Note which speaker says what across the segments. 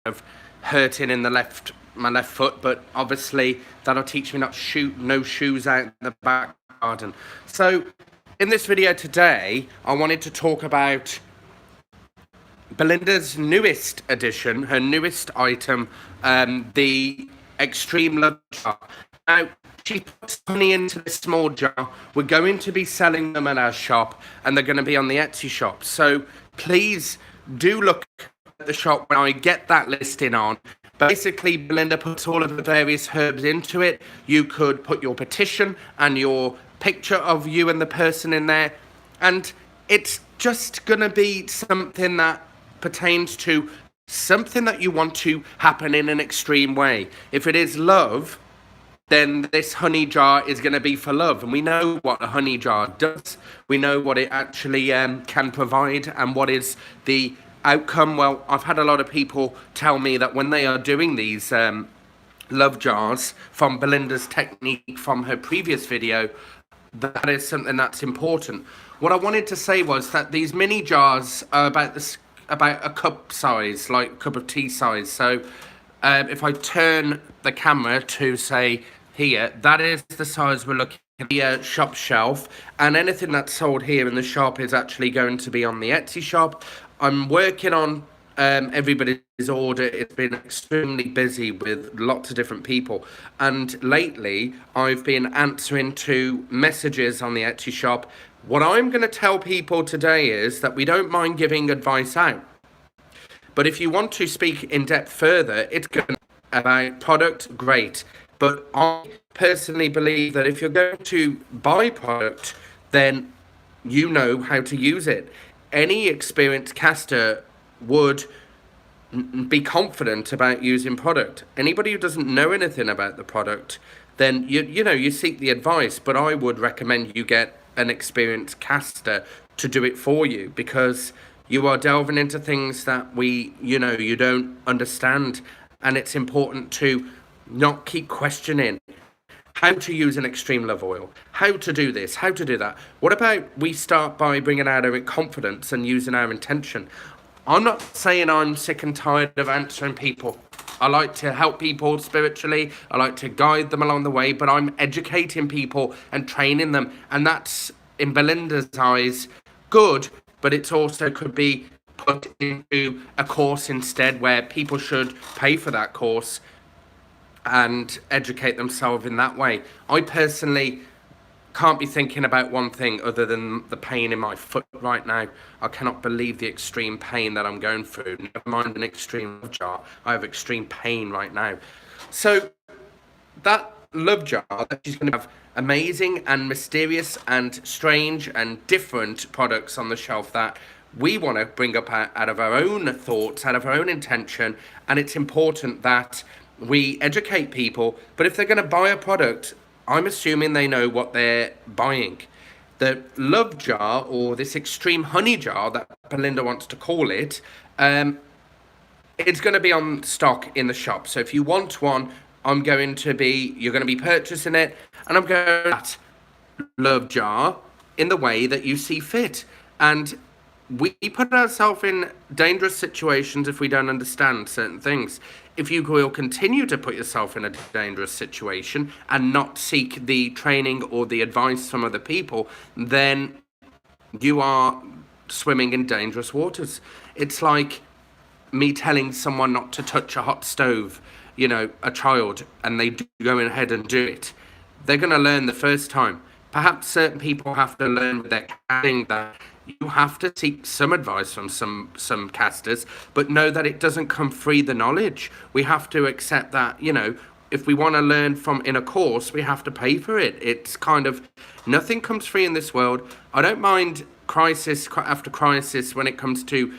Speaker 1: of hurting in my left foot, but obviously that'll teach me not to shoot no shoes out in the back garden. So in this video today, I wanted to talk about Belinda's newest addition, her newest item, the Extreme Love Jar. Now, she puts honey into this small jar. We're going to be selling them at our shop, and they're going to be on the Etsy shop. So please do look at the shop when I get that listing on. Basically, Belinda puts all of the various herbs into it. You could put your petition and your picture of you and the person in there, and it's just going to be something that pertains to something that you want to happen in an extreme way. If it is love, then this honey jar is going to be for love. And we know what a honey jar does. We know what it actually can provide and what is the outcome. Well, I've had a lot of people tell me that when they are doing these love jars from Belinda's technique from her previous video, that is something that's important. What I wanted to say was that these mini jars are about a cup size, like a cup of tea size. So if I turn the camera to, say, here, that is the size we're looking at the shop shelf, and anything that's sold here in the shop is actually going to be on the Etsy shop. I'm working on everybody's order. It's been extremely busy with lots of different people, and lately I've been answering to messages on the Etsy shop. What I'm going to tell people today is that we don't mind giving advice out, but if you want to speak in depth further, it's going to be about product, great. But I personally believe that if you're going to buy product, then you know how to use it. Any experienced caster would be confident about using product. Anybody who doesn't know anything about the product, then you seek the advice, but I would recommend you get an experienced caster to do it for you, because you are delving into things that you don't understand, and it's important to not keep questioning how to use an extreme love oil, how to do this, how to do that. What about we start by bringing out our confidence and using our intention? I'm not saying I'm sick and tired of answering people. I like to help people spiritually. I like to guide them along the way, but I'm educating people and training them. And that's, in Belinda's eyes, good, but it also could be put into a course instead, where people should pay for that course and educate themselves in that way. I personally can't be thinking about one thing other than the pain in my foot right now. I cannot believe the extreme pain that I'm going through. Never mind an extreme love jar. I have extreme pain right now. So that love jar, that she's going to have amazing and mysterious and strange and different products on the shelf that we want to bring up out of our own thoughts, out of our own intention. And it's important that we educate people. But if they're going to buy a product, I'm assuming they know what they're buying. The love jar, or this extreme honey jar that Belinda wants to call it, it's going to be on stock in the shop. So if you want one, you're going to be purchasing it, and I'm going to that love jar in the way that you see fit. And we put ourselves in dangerous situations if we don't understand certain things. If you will continue to put yourself in a dangerous situation and not seek the training or the advice from other people, then you are swimming in dangerous waters. It's like me telling someone not to touch a hot stove, a child, and they do go ahead and do it. They're going to learn the first time. Perhaps certain people have to learn with their casting that you have to seek some advice from some casters, but know that it doesn't come free, the knowledge. We have to accept that, if we want to learn from in a course, we have to pay for it. It's kind of, nothing comes free in this world. I don't mind crisis after crisis when it comes to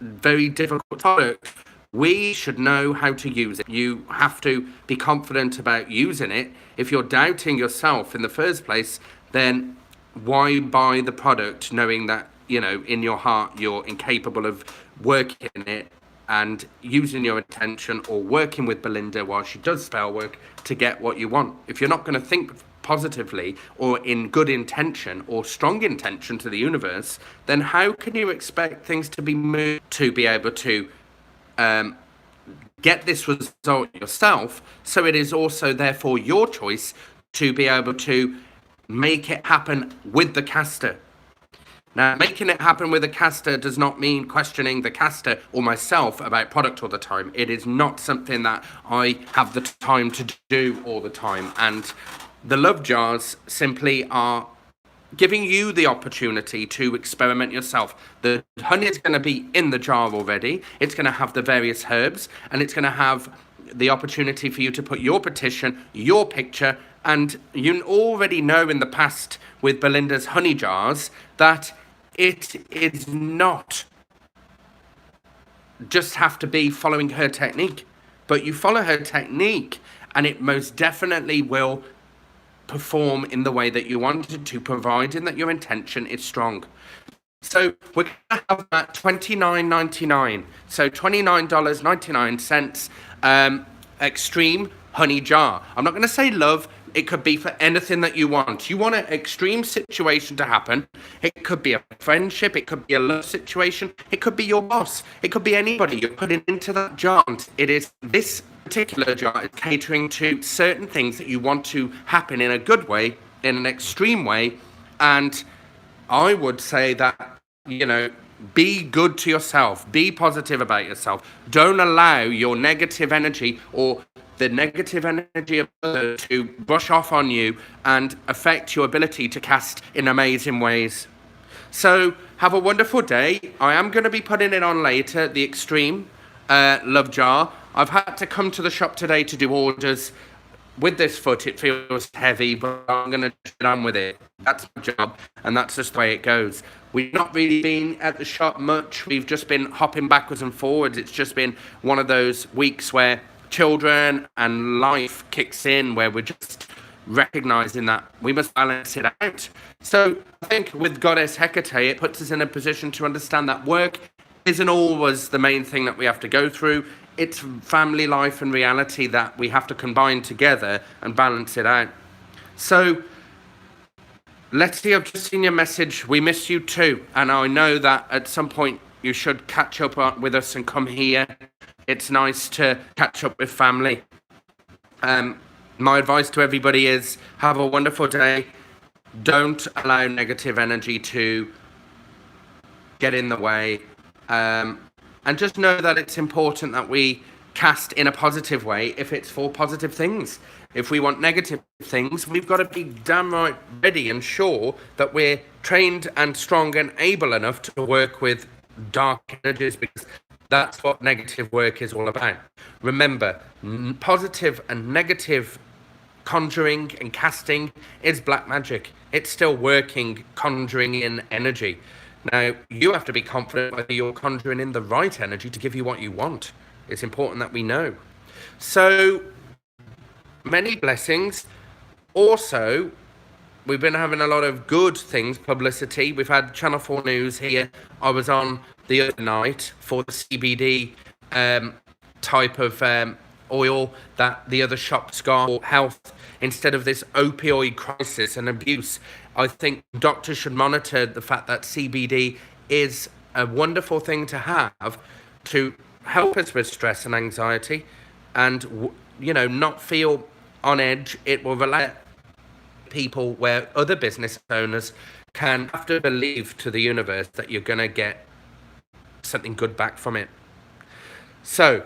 Speaker 1: very difficult products. We should know how to use it. You have to be confident about using it. If you're doubting yourself in the first place, then why buy the product knowing that, in your heart, you're incapable of working it and using your intention or working with Belinda while she does spell work to get what you want? If you're not going to think positively or in good intention or strong intention to the universe, then how can you expect things to be moved to be able to get this result yourself. So it is also therefore your choice to be able to make it happen with the caster. Now, making it happen with a caster does not mean questioning the caster or myself about product all the time. It is not something that I have the time to do all the time. And the love jars simply are giving you the opportunity to experiment yourself. The honey is going to be in the jar already. It's going to have the various herbs, and it's going to have the opportunity for you to put your petition, your picture, and you already know in the past with Belinda's honey jars that it is not just have to be following her technique, but you follow her technique and it most definitely will perform in the way that you want it to, providing that your intention is strong. So we're going to have that $29.99. So $29.99 extreme honey jar. I'm not going to say love. It could be for anything that you want. You want an extreme situation to happen. It could be a friendship. It could be a love situation. It could be your boss. It could be anybody you're putting into that jar. It is this particular jar is catering to certain things that you want to happen in a good way, in an extreme way. And I would say that, be good to yourself. Be positive about yourself. Don't allow your negative energy or the negative energy of others to brush off on you and affect your ability to cast in amazing ways. So have a wonderful day. I am going to be putting it on later, the Extreme Love Jar. I've had to come to the shop today to do orders. With this foot, it feels heavy, but I'm going to get on with it. That's my job, and that's just the way it goes. We've not really been at the shop much. We've just been hopping backwards and forwards. It's just been one of those weeks where children and life kicks in, where we're just recognizing that we must balance it out. So I think with Goddess Hecate, it puts us in a position to understand that work isn't always the main thing that we have to go through. It's family life and reality that we have to combine together and balance it out. So let's see, I've just seen your message. We miss you too. And I know that at some point you should catch up with us and come here. It's nice to catch up with family. My advice to everybody is have a wonderful day. Don't allow negative energy to get in the way. And just know that it's important that we cast in a positive way if it's for positive things. If we want negative things, we've got to be damn right ready and sure that we're trained and strong and able enough to work with dark energies, because that's what negative work is all about. Remember, positive and negative conjuring and casting is black magic. It's still working, conjuring in energy. Now, you have to be confident whether you're conjuring in the right energy to give you what you want. It's important that we know. So, many blessings. Also, we've been having a lot of good things, publicity. We've had Channel 4 News here. I was on the other night for the CBD type of oil that the other shops got for health instead of this opioid crisis and abuse. I think doctors should monitor the fact that CBD is a wonderful thing to have to help us with stress and anxiety and, not feel on edge. It will allow people where other business owners can have to believe to the universe that you're going to get something good back from it. So